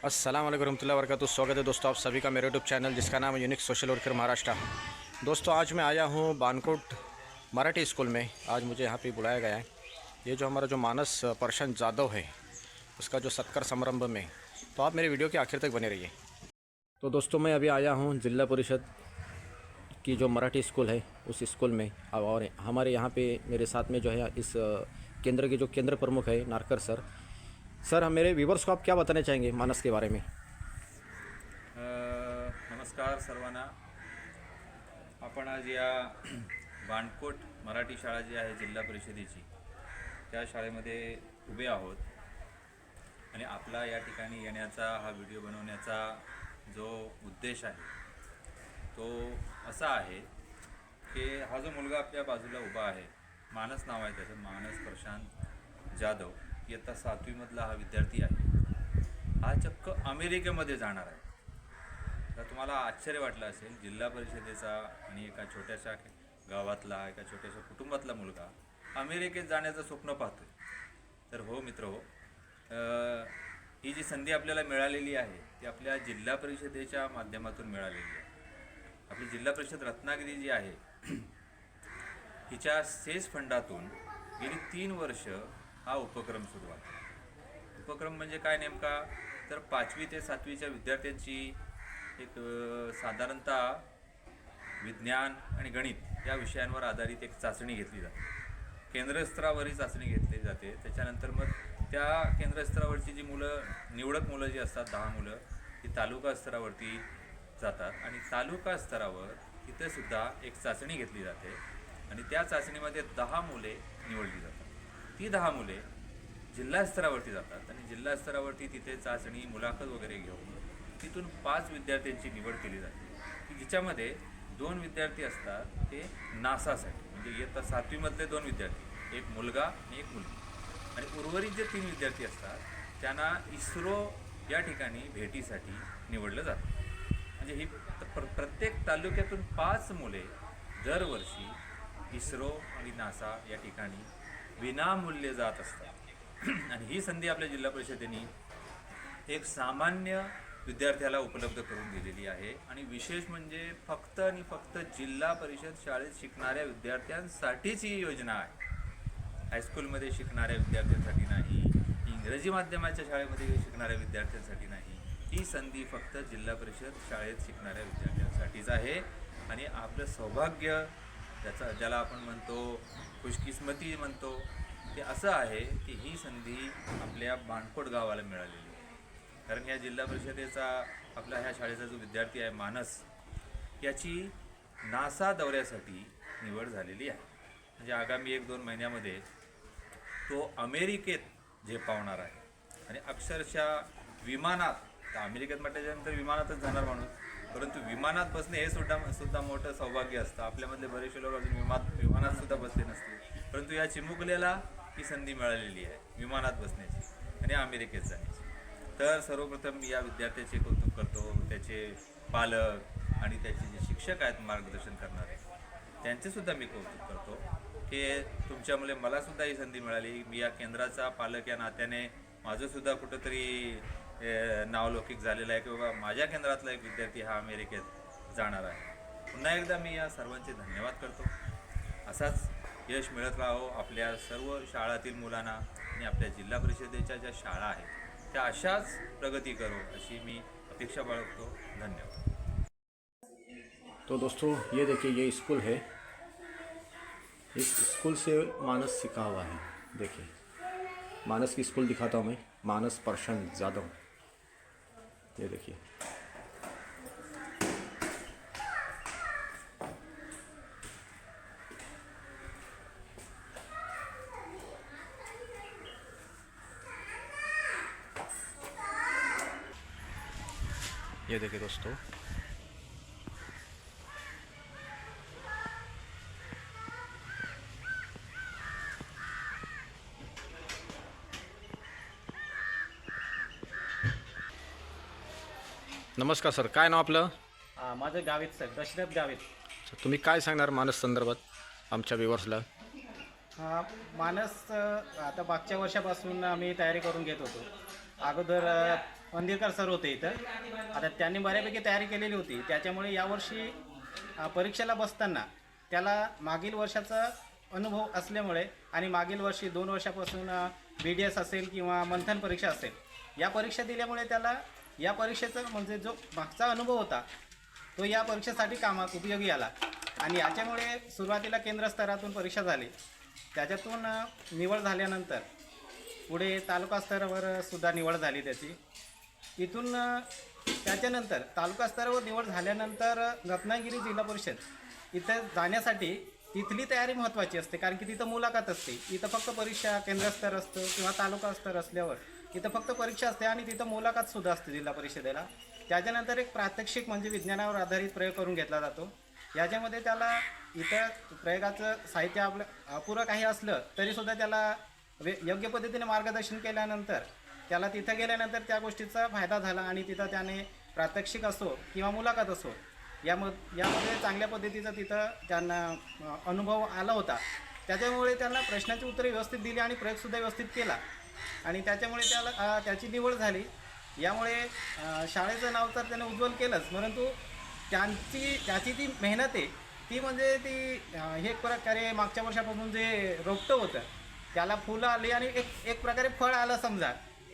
अस्सलाम वालेकुम रहमतुल्लाहि व बरकातुहू। स्वागत है दोस्तों आप सभी का मेरे यूट्यूब चैनल जिसका नाम है यूनिक सोशल वर्कर महाराष्ट्र। दोस्तों आज मैं आया हूँ बानकोट मराठी स्कूल में। आज मुझे यहाँ पे बुलाया गया है। ये जो हमारा जो मानस प्रशांत जाधव है उसका जो सत्कार समारंभ में, तो आप मेरे वीडियो के आखिर तक बने रहिए। तो दोस्तों मैं अभी आया हूँ जिला परिषद की जो मराठी स्कूल है उस स्कूल में, और हमारे यहाँ पे मेरे साथ में जो है इस केंद्र के जो केंद्र प्रमुख है नारकर सर। सर हम मेरे व्यूवर्स को आप क्या बताना चाहेंगे मानस के बारे में? नमस्कार सर्वांना। आपण आज या बाणकोट मराठी शाळा जी आहे जिल्हा परिषदेची त्या शाळेमध्ये उभे आहोत आणि आपला या ठिकाणी येण्याचा हा व्हिडिओ बनवण्याचा जो उद्देश आहे तो असा आहे की हा जो मुलगा आपल्या बाजूला उभा आहे, मानस नाव आहे त्याचं, मानस प्रशांत जाधव, इयत्ता 7वी मधला हा विद्यार्थी आहे। हा चक्क अमेरिकेमध्ये जाणार आहे। तर तुम्हाला आश्चर्य वाटलं असेल, जिल्हा परिषदेचा आणि एका छोट्याशा गावातला, एका छोट्याशा कुटुंबातला मुलगा अमेरिकेत जाण्याचं स्वप्न पाहतोय। तर हो मित्र हो, ही जी संधी आपल्याला मिळालेली आहे ती आपल्या जिल्हा परिषदेच्या माध्यमातून मिळालेली आहे। आपली जिल्हा परिषद रत्नागिरी जी आहे हिच्या सेस फंडातून गेली 3 वर्ष हा उपक्रम सुरू आहे। उपक्रम म्हणजे काय नेमका, तर 5वी ते 7वीच्या विद्यार्थ्यांची एक साधारणतः विज्ञान आणि गणित या विषयांवर आधारित एक चाचणी घेतली जाते। केंद्रस्तरावर ही चाचणी घेतली जाते। त्याच्यानंतर मग त्या केंद्रस्तरावरची जी निवडक मुलं जी असतात 10 मुलं, ती तालुका स्तरावरती जातात आणि तालुका स्तरावर तिथे सुद्धा एक चाचणी घेतली जाते आणि त्या चाचणीमध्ये 10 मुले निवडली जातात। ती 10 मुले जिल्हा स्तरावरती जातात आणि जिल्हा स्तरावरती तिथे चाचणी, मुलाखत वगैरे घेऊन तिथून 5 विद्यार्थ्यांची निवड केली जाते की जिच्यामध्ये 2 विद्यार्थी असतात ते नासासाठी, म्हणजे इयत्ता 7वी मधले 2 विद्यार्थी, एक मुलगा आणि एक मुलगी, आणि उर्वरित जे 3 विद्यार्थी असतात त्यांना इस्रो या ठिकाणी भेटीसाठी निवडलं जातं। म्हणजे ही प्रत्येक तालुक्यातून 5 मुले दरवर्षी इस्रो आणि नासा या ठिकाणी विनामूल्य जात असतात। आणि ही संधी आपल्या जिल्हा परिषदेने एक सामान्य विद्यार्थ्याला उपलब्ध करून दिलेली आहे। आणि विशेष म्हणजे फक्त आणि फक्त जिल्हा परिषद शाळेत शिकणाऱ्या विद्यार्थ्यांसाठीच ही योजना आहे। हायस्कूलमध्ये शिकणाऱ्या विद्यार्थ्यांसाठी नाही, इंग्रजी माध्यमाच्या शाळेमध्ये शिकणाऱ्या विद्यार्थ्यांसाठी नाही, ही संधी फक्त जिल्हा परिषद शाळेत शिकणाऱ्या विद्यार्थ्यांसाठीच आहे। आणि आपलं सौभाग्य, ज्याला आपण म्हणतो खुशकिस्मती म्हणतो, ते असं आहे की ही संधी आपल्या बाणकोट गावाला मिळालेली आहे। कारण या जिल्हा परिषदेचा, आपल्या ह्या शाळेचा जो विद्यार्थी आहे मानस, याची नासा दौऱ्यासाठी निवड झालेली आहे। म्हणजे आगामी 1-2 महिन्यामध्ये तो अमेरिकेत झेपावणार आहे आणि अक्षरशः विमानात, तर अमेरिकेत म्हटल्याच्यानंतर विमानातच जाणार माणूस, परंतु विमानात बसणे हे सुद्धा मोठं सौभाग्य असतं। आपल्यामधले बरेचसे लोक अजून विमानात सुद्धा बसले नसते, परंतु या चिमुकल्याला ही संधी मिळालेली आहे विमानात बसण्याची आणि अमेरिकेत जाण्याची। तर सर्वप्रथम या विद्यार्थ्याचे कौतुक करतो, त्याचे पालक आणि त्याचे जे शिक्षक आहेत मार्गदर्शन करणारे, त्यांचेसुद्धा मी कौतुक करतो की तुमच्यामुळे मलासुद्धा ही संधी मिळाली। मी या केंद्राचा पालक या नात्याने माझंसुद्धा कुठंतरी नावलौकिक झालेलं आहे की बाबा माझ्या केंद्रातला एक विद्यार्थी हा अमेरिकेत जाणार आहे। पुन्हा एकदा मी या सर्वांचे धन्यवाद करतो। असाच यश मिळत राहो आपल्या सर्व शाळातील मुलांना आणि आपल्या जिल्हा परिषदेच्या ज्या शाळा आहेत त्या अशाच प्रगती करो अशी मी अपेक्षा बाळगतो। धन्यवाद। तो दोस्तों ये देखिए, ये स्कूल है। इस स्कूल से मानस सीखा हुआ है। देखिए मानस की स्कूल दिखाता हूँ मैं, मानस प्रशांत जाधव। ये देखिए, ये देखिए दोस्तों, नमस्कार सर, काय नाव आपलं? माझं गावित साहेब, दशरथ गावित। तुम्ही काय सांगणार मानस संदर्भात आमच्या व्ह्युअर्सला? मानस आता मागच्या वर्षापासून आम्ही तयारी करून घेत होतो। अगोदर वंदिरकर सर होते इथं. आता त्यांनी बऱ्यापैकी तयारी केलेली होती, त्याच्यामुळे यावर्षी परीक्षेला बसताना त्याला मागील वर्षाचा अनुभव असल्यामुळे आणि मागील वर्षी 2 वर्षापासून BDS असेल किंवा मंथन परीक्षा असेल, या परीक्षा दिल्यामुळे त्याला या परीक्षेचा म्हणजे जो मागचा अनुभव होता तो या परीक्षेसाठी कामात उपयोगी आला. आणि याच्यामुळे सुरुवातीला केंद्र स्तरातून परीक्षा झाली, त्याच्यातून निवड झाल्यानंतर पुढे तालुका स्तरावर सुद्धा निवड झाली त्याची. तिथून त्याच्यानंतर तालुका स्तरावर निवड झाल्यानंतर रत्नागिरी जिल्हा परिषद इथं जाण्यासाठी तिथली तयारी महत्त्वाची असते, कारण की तिथं मुलाखत असते. इथं फक्त परीक्षा केंद्रस्तर असतं किंवा तालुका स्तर असल्यावर इथं फक्त परीक्षा असते आणि तिथं मुलाखतसुद्धा असते जिल्हा परिषदेला. त्याच्यानंतर एक प्रात्यक्षिक म्हणजे विज्ञानावर आधारित प्रयोग करून घेतला जातो. याच्यामध्ये त्याला इथं प्रयोगाचं साहित्य आपलं अपुरं काही असलं तरीसुद्धा त्याला योग्य पद्धतीने मार्गदर्शन केल्यानंतर त्याला तिथं गेल्यानंतर त्या गोष्टीचा फायदा झाला आणि तिथं त्याने प्रात्यक्षिक असो किंवा मुलाखत असो यामध्ये चांगल्या पद्धतीचा तिथं त्यांना अनुभव आला होता. त्याच्यामुळे त्यांना प्रश्नाची उत्तरे व्यवस्थित दिली आणि प्रयोगसुद्धा व्यवस्थित केला आणि त्याच्यामुळे त्याला त्याची निवड झाली. यामुळे शाळेचं नाव तर त्याने उज्ज्वल केलंच, परंतु त्याची ती मेहनत आहे ती म्हणजे ती हे एक प्रकारे मागच्या वर्षापासून जे रोपटं होतं त्याला फुलं आली आणि एक प्रकारे फळ आलं समजा.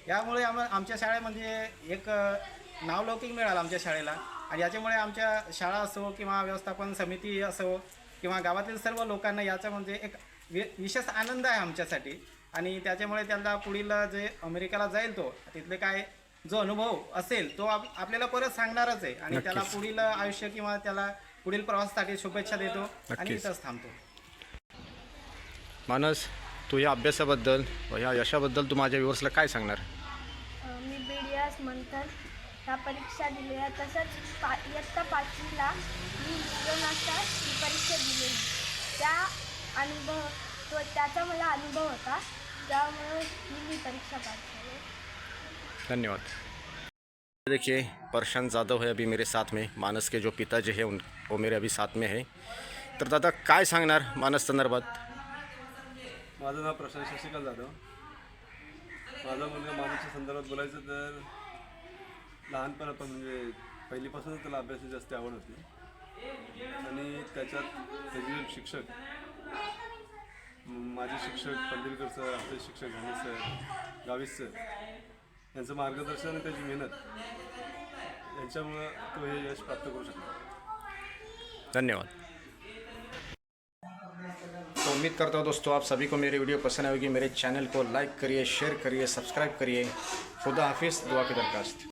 यामुळे आमच्या शाळेमध्ये एक नावलौकिक मिळालं आमच्या शाळेला. आणि याच्यामुळे आमच्या शाळा असो किंवा व्यवस्थापन समिती असो किंवा गावातील सर्व लोकांना याचा म्हणजे एक विशेष आनंद आहे आमच्यासाठी. आणि त्याच्यामुळे त्याला पुढील जे अमेरिकेला जाईल तो तिथले काय जो अनुभव असेल तो आपल्याला परत सांगणारच आहे आणि त्याला पुढील आयुष्य किंवा त्याला पुढील प्रवासासाठी शुभेच्छा देतो आणि इथंच थांबतो. मानस, तू या अभ्यासाबद्दल व या यशाबद्दल तू माझ्या व्ह्युअर्सला काय सांगणार? मी BDS मंथन ह्या परीक्षा दिलेल्या, तसंच इयत्ता 5वीला मी विज्ञानाचा ही परीक्षा दिलेली. त्याचा मला अनुभव होता, त्यामुळे मी परीक्षा पास केली. धन्यवाद. देखिए प्रशांत जाधव है अभी मेरे साथ में. मानस के जो पिताजी है वो मेरे अभी साथ में है. तर दादा काय सांगणार मानस संदर्भात? माझं नाव प्रशांत शशिकांत जाधव. माझा मुलगा मानसच्या संदर्भात बोलायचं तर लहानपणापासून म्हणजे पहिलीपासूनच त्याला अभ्यासाची जास्त आवड होती आणि त्याच्यात त्याचे शिक्षक माझे शिक्षक पंढरीकर सर, आमचे शिक्षक घाणे सर, गावित सर यांचं मार्गदर्शन आणि त्याची मेहनत यांच्यामुळं तो हे यश प्राप्त करू शकतो. धन्यवाद. तो उम्मीद करता हूँ दोस्तों आप सभी को मेरी वीडियो पसंद आएगी. मेरे चैनल को लाइक करिए, शेयर करिए, सब्सक्राइब करिए. खुदा हाफिज़. दुआ की दरखास्त.